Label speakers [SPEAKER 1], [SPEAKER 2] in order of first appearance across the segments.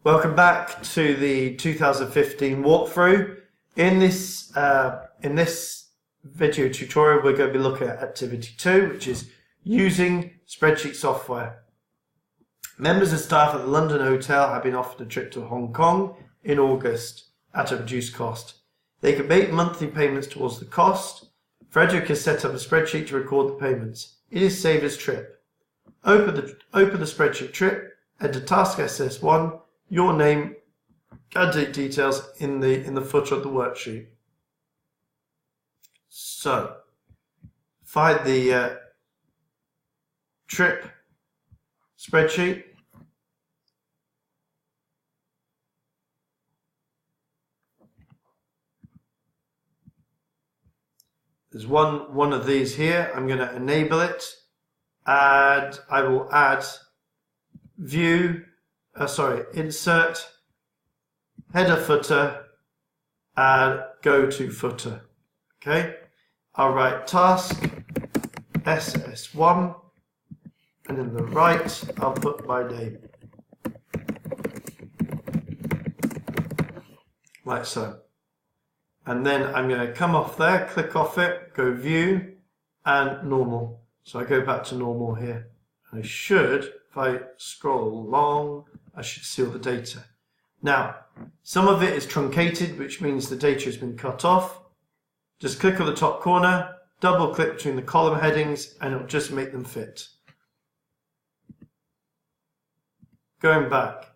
[SPEAKER 1] Welcome back to the 2015 walkthrough. In this video tutorial, we're going to be looking at Activity 2, which is using spreadsheet software. Members of staff at the London Hotel have been offered a trip to Hong Kong in August at a reduced cost. They can make monthly payments towards the cost. Frederick has set up a spreadsheet to record the payments. It is saved as trip. Open the spreadsheet trip, enter task SS1, your name, candidate details in the footer of the worksheet. So, find the trip spreadsheet. There's one of these here. I'm going to enable it, and I will add insert, header footer, and go to footer. Okay, I'll write task SS1, and in the right I'll put my name, like so. And then I'm going to come off there, click off it, go view, and normal. So I go back to normal here. I should, if I scroll along, I should see all the data. Now, some of it is truncated, which means the data has been cut off. Just click on the top corner, double click between the column headings, and it'll just make them fit. Going back.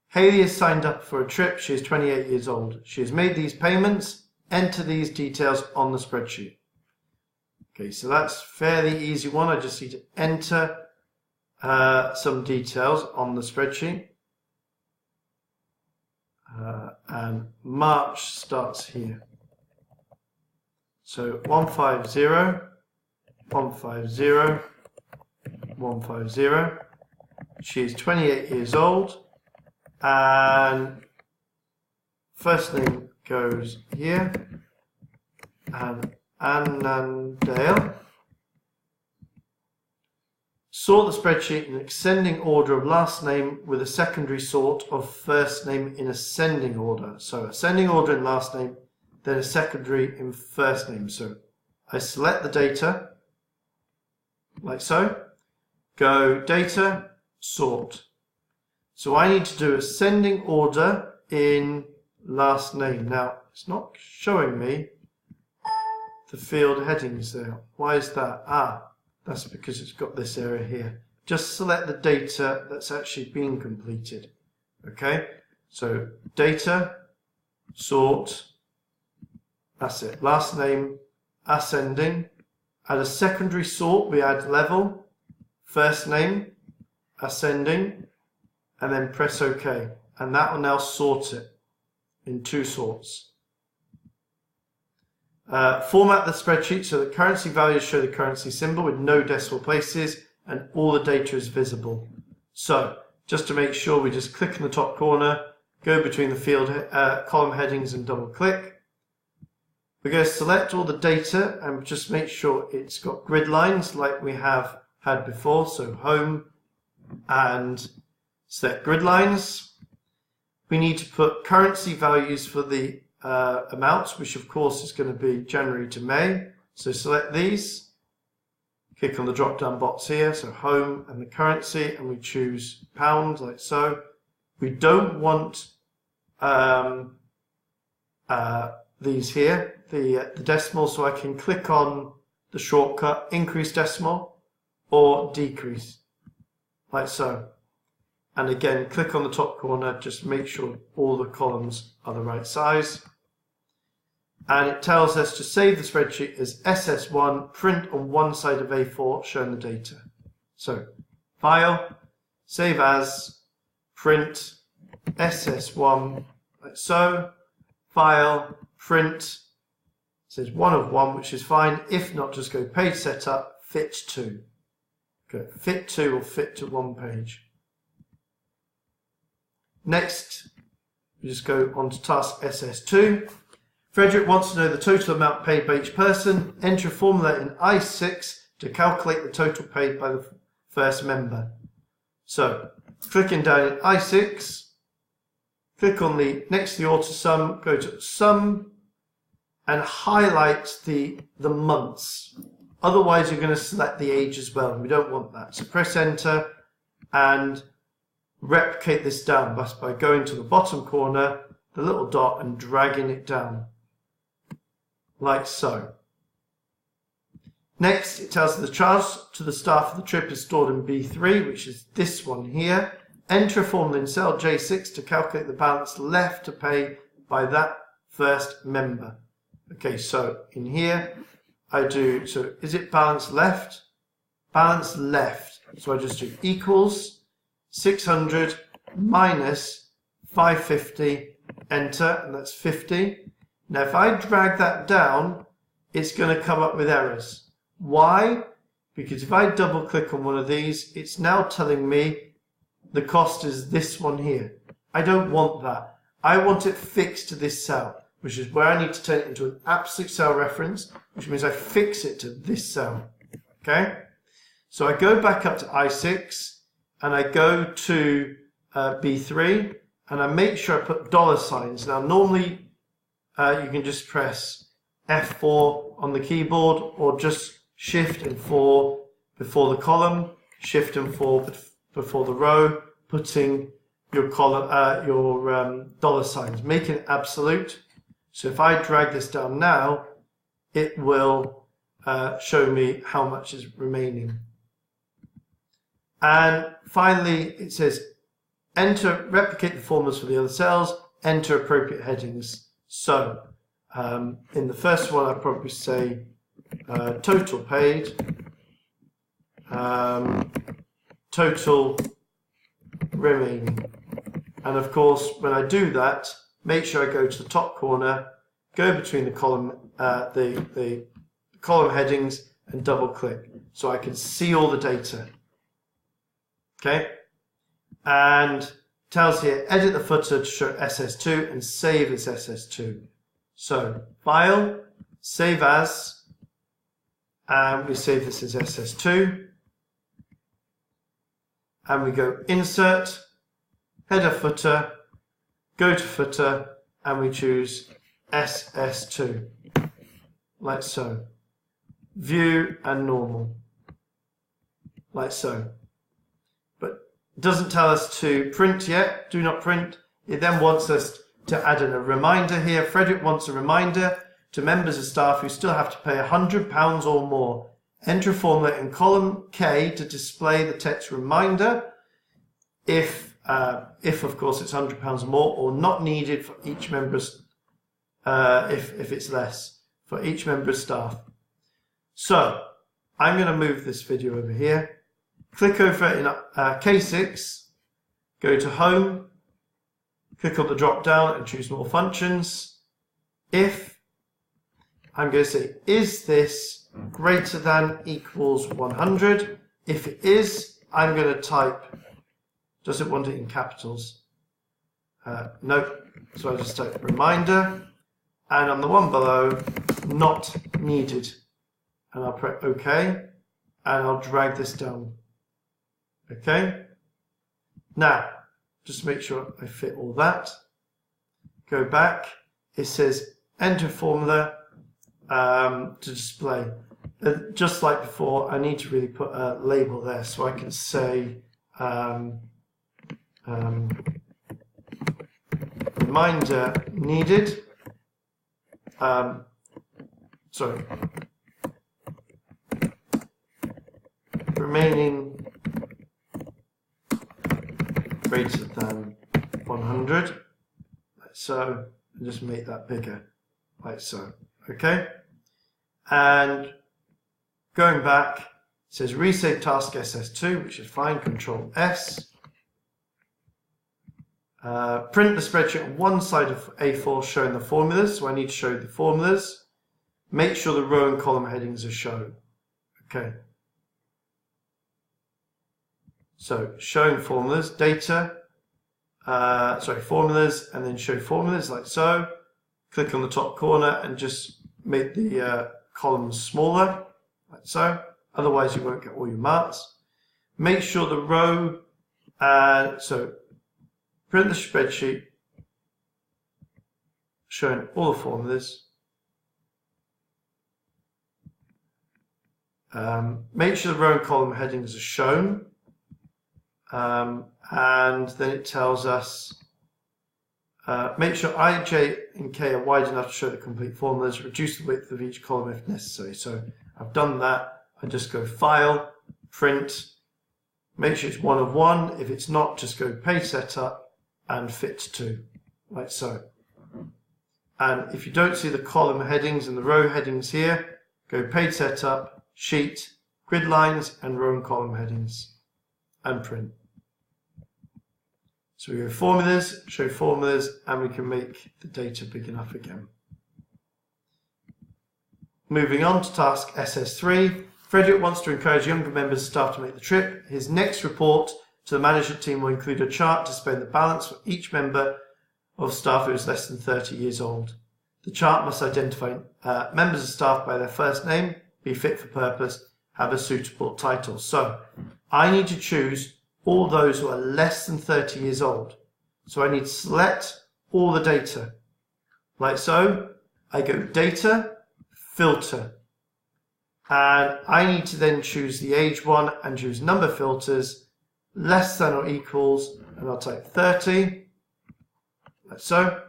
[SPEAKER 1] Hayley has signed up for a trip. She is 28 years old. She has made these payments. Enter these details on the spreadsheet. Okay, so that's fairly easy one. I just need to enter some details on the spreadsheet. And March starts here. So 150, 150, 150. She is 28 years old. And first name goes here, and Annandale. Sort the spreadsheet in ascending order of last name with a secondary sort of first name in ascending order. So ascending order in last name, then a secondary in first name. So I select the data, like so, go data, sort. So I need to do ascending order in last name. Now, it's not showing me the field headings there. Why is that? That's because it's got this area here. Just select the data that's actually been completed. Okay, so data, sort, that's it. Last name, ascending. Add a secondary sort, we add level, first name, ascending, and then press OK. And that will now sort it in two sorts. Format the spreadsheet so the currency values show the currency symbol with no decimal places and all the data is visible. So just to make sure, we just click in the top corner, go between the field column headings and double click. We're going to select all the data and just make sure it's got grid lines like we have had before. So home and select grid lines. We need to put currency values for the amounts, which of course is going to be January to May. So select these, click on the drop down box here, so home and the currency, and we choose pound, like so. We don't want these here, the decimal, so I can click on the shortcut, increase decimal or decrease, like so. And again, click on the top corner, just make sure all the columns are the right size. And it tells us to save the spreadsheet as SS1, print on one side of A4 showing the data. So, File, Save As, Print, SS1, like so. File, Print, it says 1 of 1, which is fine. If not, just go Page Setup, Fit to. Go Fit to or Fit to one page. Next, we just go on to task SS2. Frederick wants to know the total amount paid by each person. Enter a formula in I6 to calculate the total paid by the first member. So, clicking down in I6, click on the next to the auto sum, go to sum, and highlight the months. Otherwise, you're going to select the age as well, and we don't want that. So press enter and replicate this down by going to the bottom corner, the little dot, and dragging it down, like so. Next, it tells the charge to the staff of the trip is stored in B3, which is this one here. Enter a formula in cell J6 to calculate the balance left to pay by that first member. Okay, so in here, I do, so is it balance left? Balance left. So I just do equals 600 minus 550, enter, and that's 50. Now, if I drag that down, it's going to come up with errors. Why? Because if I double click on one of these, it's now telling me the cost is this one here. I don't want that. I want it fixed to this cell, which is where I need to turn it into an absolute cell reference, which means I fix it to this cell. Okay? So I go back up to I6 and I go to B3 and I make sure I put dollar signs. Now, normally you can just press F4 on the keyboard or just Shift and 4 before the column, Shift and 4 before the row, putting your column, dollar signs, making it absolute. So if I drag this down now, it will show me how much is remaining. And finally, it says replicate the formulas for the other cells, enter appropriate headings. So in the first one, I'd probably say total paid, total remaining. And of course, when I do that, make sure I go to the top corner, go between the column, the column headings, and double click so I can see all the data. Okay, and tells here edit the footer to show SS2 and save as SS2. So file, save as, and we save this as SS2, and we go insert, header footer, go to footer, and we choose SS2, like so. View and normal, like so. But it doesn't tell us to print yet, do not print. It then wants us to add in a reminder here. Frederick wants a reminder to members of staff who still have to pay £100 or more. Enter a formula in column K to display the text reminder if of course it's £100 or more, or not needed for each member's, if it's less, for each member of staff. So I'm going to move this video over here. Click over in K6, go to Home, click on the drop down and choose More Functions. If I'm going to say, is this greater than equals 100? If it is, I'm going to type, does it want it in capitals? No, so I just type reminder, and on the one below, not needed. And I'll press OK, and I'll drag this down. Okay, now just make sure I fit all that. Go back. It says enter formula to display. Just like before, I need to really put a label there, so I can say reminder needed. Sorry, remaining greater than 100, like so, and just make that bigger, like so. Okay, and going back, it says resave task SS2, which is fine. Control S. Print the spreadsheet on one side of A4 showing the formulas, so I need to show the formulas. Make sure the row and column headings are shown. Okay. So showing formulas, data, formulas, and then show formulas like so. Click on the top corner and just make the columns smaller, like so. Otherwise you won't get all your marks. Make sure the row, so print the spreadsheet, showing all the formulas. Make sure the row and column headings are shown. And then it tells us, make sure I, J, and K are wide enough to show the complete formulas. Reduce the width of each column if necessary. So I've done that. I just go File, Print, make sure it's 1 of 1. If it's not, just go Page Setup and Fit to, like so. And if you don't see the column headings and the row headings here, go Page Setup, Sheet, Grid Lines, and Row and Column Headings, and Print. So we go Formulas, show formulas, and we can make the data big enough again. Moving on to task SS3. Frederick wants to encourage younger members of staff to make the trip. His next report to the management team will include a chart displaying the balance for each member of staff who is less than 30 years old. The chart must identify members of staff by their first name, be fit for purpose, have a suitable title. So I need to choose all those who are less than 30 years old. So I need to select all the data. Like so, I go Data, Filter. And I need to then choose the age one and choose number filters, less than or equals, and I'll type 30, like so.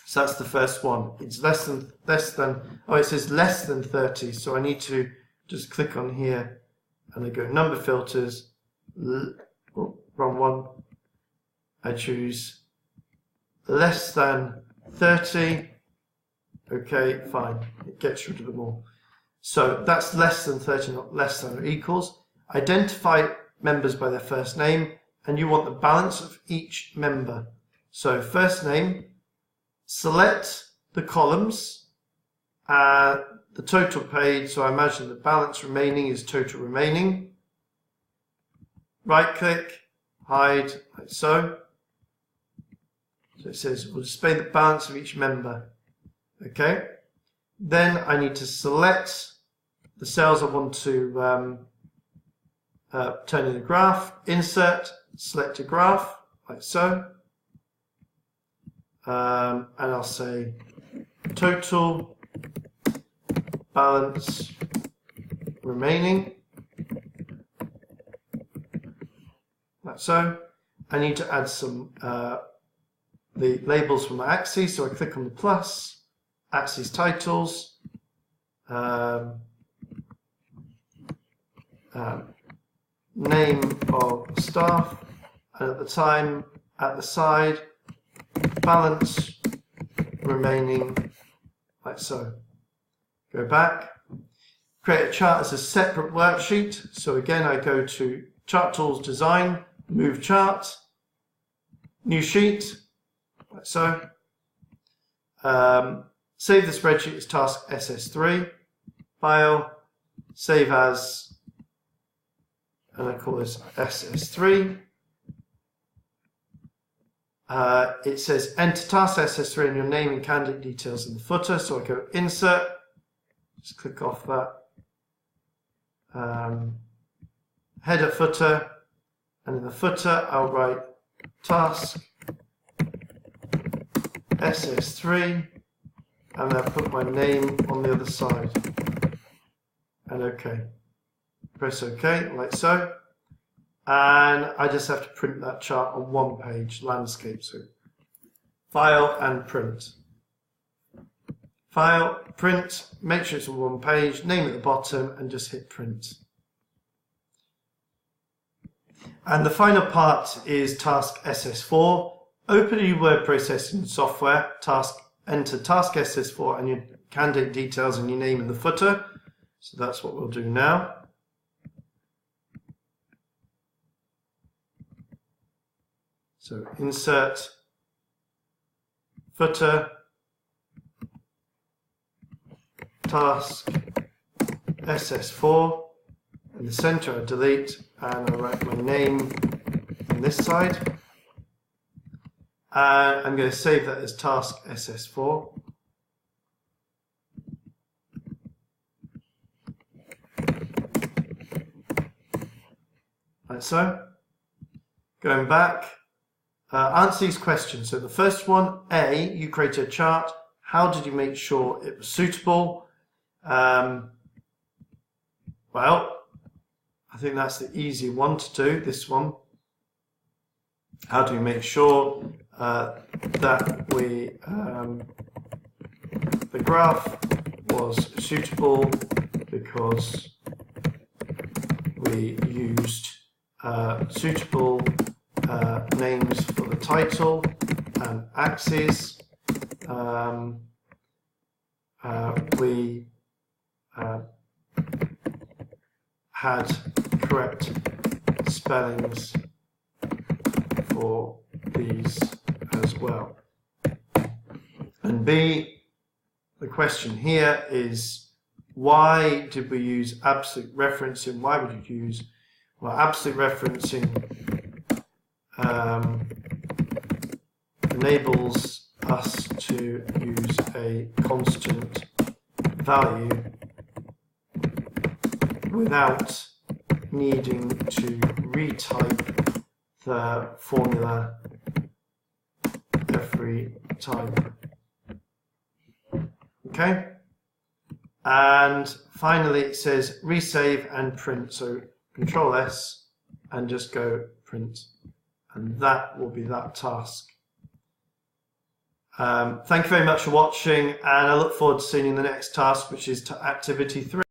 [SPEAKER 1] So that's the first one. It's it says less than 30, so I need to just click on here and I go number filters, wrong one. I choose less than 30, okay, fine, it gets rid of them all. So that's less than 30, not less than or equals. Identify members by their first name, and you want the balance of each member. So first name, select the columns, the total paid, so I imagine the balance remaining is total remaining. Right click, hide, like so. So it says we'll display the balance of each member. Okay. Then I need to select the cells I want to turn in the graph, insert, select a graph, like so. And I'll say total balance remaining, like so. I need to add some the labels for my axes, so I click on the plus, axes titles, name of staff, and at the time, at the side, balance remaining, like so. Go back, create a chart as a separate worksheet. So again, I go to Chart Tools, Design, Move Chart, New Sheet, like so. Save the spreadsheet as task SS3, File, Save As, and I call this SS3. It says enter task SS3 and your name and candidate details in the footer. So I go Insert, just click off that. Header, footer, and in the footer I'll write task SS3, and I'll put my name on the other side. And OK. Press OK, like so. And I just have to print that chart on one page, landscape. So File and Print. File, Print, make sure it's on one page, name at the bottom, and just hit Print. And the final part is task SS4. Open a new word processing software, enter task SS4 and your candidate details and your name in the footer. So that's what we'll do now. So insert, footer, task SS4, in the center I delete, and I write my name on this side. And I'm going to save that as task SS4. Like so. Going back, answer these questions. So the first one, A, you created a chart. How did you make sure it was suitable? Well, I think that's the easy one to do, this one. How do we make sure that the graph was suitable? Because we used suitable names for the title and axes. We had correct spellings for these as well. And B, the question here is, why did we use absolute referencing? Why would you use, well, absolute referencing enables us to use a constant value without needing to retype the formula every time. Okay? And finally it says resave and print. So Control S and just go print. And that will be that task. Thank you very much for watching, and I look forward to seeing you in the next task, which is activity 3.